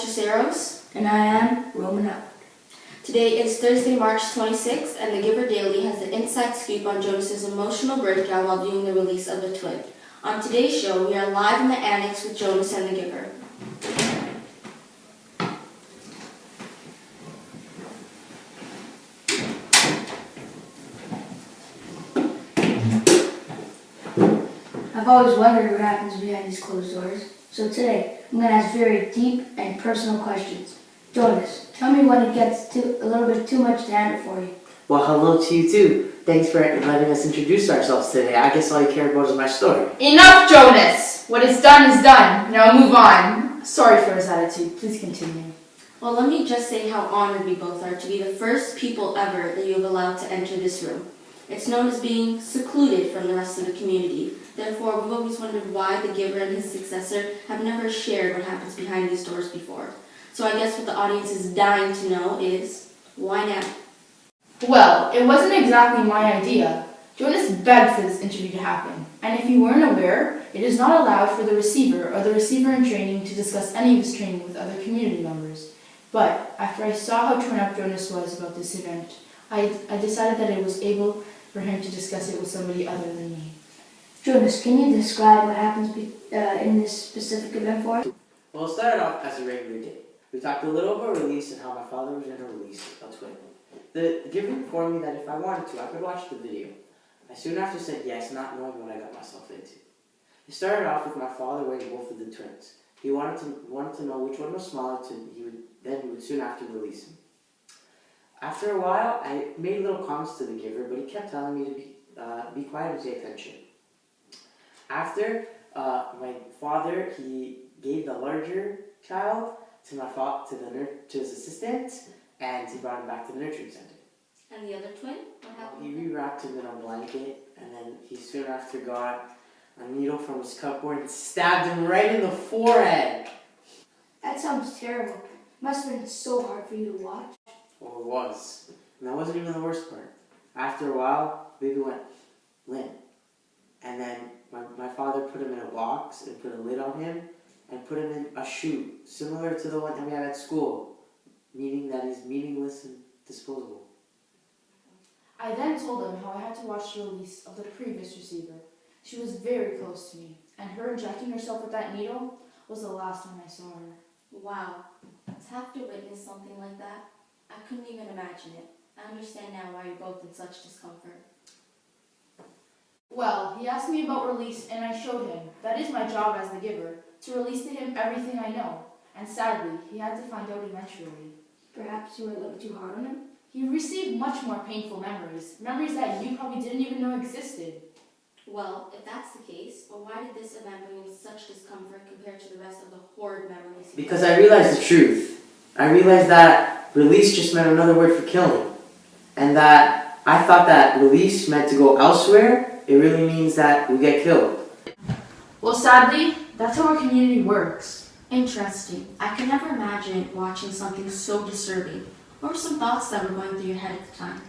Terceros. And I am Roman Howard. Today is Thursday, March 26th, and The Giver Daily has the inside scoop on Jonas's emotional breakdown while viewing the release of The Twin. On today's show, we are live in the annex with Jonas and The Giver. I've always wondered what happens behind these closed doors. So today, I'm going to ask very deep and personal questions. Jonas, tell me when it gets a little bit too much to handle for you. Well, hello to you too. Thanks for letting us introduce ourselves today. I guess all you care about is my story. Enough, Jonas! What is done, now move on. Sorry for his attitude. Please continue. Well, let me just say how honored we both are to be the first people ever that you have allowed to enter this room. It's known as being secluded from the rest of the community. Therefore, we've always wondered why the Giver and his successor have never shared what happens behind these doors before. So I guess what the audience is dying to know is, why now? Well, it wasn't exactly my idea. Jonas begged for this interview to happen, and if you weren't aware, it is not allowed for the receiver or the receiver in training to discuss any of his training with other community members. But after I saw how torn up Jonas was about this event, I decided that it was able for him to discuss it with somebody other than me. Jonas, can you describe what happens in this specific event for us? Well, it started off as a regular day. We talked a little about release and how my father was going to release a twin. The Giver informed me that if I wanted to, I could watch the video. I soon after said yes, not knowing what I got myself into. It started off with my father weighing both of the twins. He wanted to know which one was smaller, then he would soon after release him. After a while, I made little comments to the Giver, but he kept telling me to be quiet and pay attention. After my father, he gave the larger child to his assistant, and he brought him back to the nurturing center. And the other twin? What happened? He rewrapped him in a blanket, and then he soon after got a needle from his cupboard and stabbed him right in the forehead. That sounds terrible. It must have been so hard for you to watch. Or it was. And that wasn't even the worst part. After a while, baby went limp. And then my father put him in a box and put a lid on him and put him in a chute, similar to the one that we have at school, meaning that he's meaningless and disposable. I then told him how I had to watch the release of the previous receiver. She was very close to me, and her injecting herself with that needle was the last time I saw her. Wow. To have to witness something like that, I couldn't even imagine it. I understand now why you're both in such discomfort. Well, he asked me about release, and I showed him. That is my job as the Giver, to release to him everything I know. And sadly, he had to find out eventually. Perhaps you were a little too hard on him? He received much more painful memories that you probably didn't even know existed. Well, if that's the case, well, why did this event bring you such discomfort compared to the rest of the horrid memories? Because I realized the truth. I realized that release just meant another word for killing. And that I thought that release meant to go elsewhere. It really means that we get killed. Well, sadly, that's how our community works. Interesting. I can never imagine watching something so disturbing. What were some thoughts that were going through your head at the time?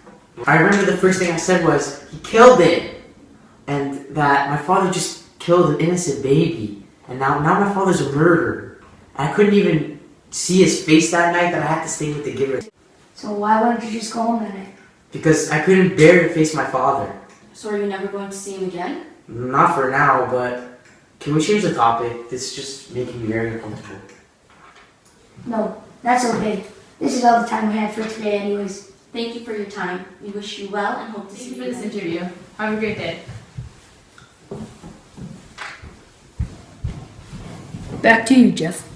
I remember the first thing I said was, he killed it! And that my father just killed an innocent baby. And now my father's a murderer. And I couldn't even see his face that night, that I had to stay with the Giver. So why wouldn't you just go home that night? Because I couldn't bear to face my father. So are you never going to see him again? Not for now, but can we change the topic? This is just making me very uncomfortable. No, that's okay. This is all the time we had for today anyways. Thank you for your time. We wish you well and hope to see you Thank you for this again. interview. Have a great day. Back to you, Jeff.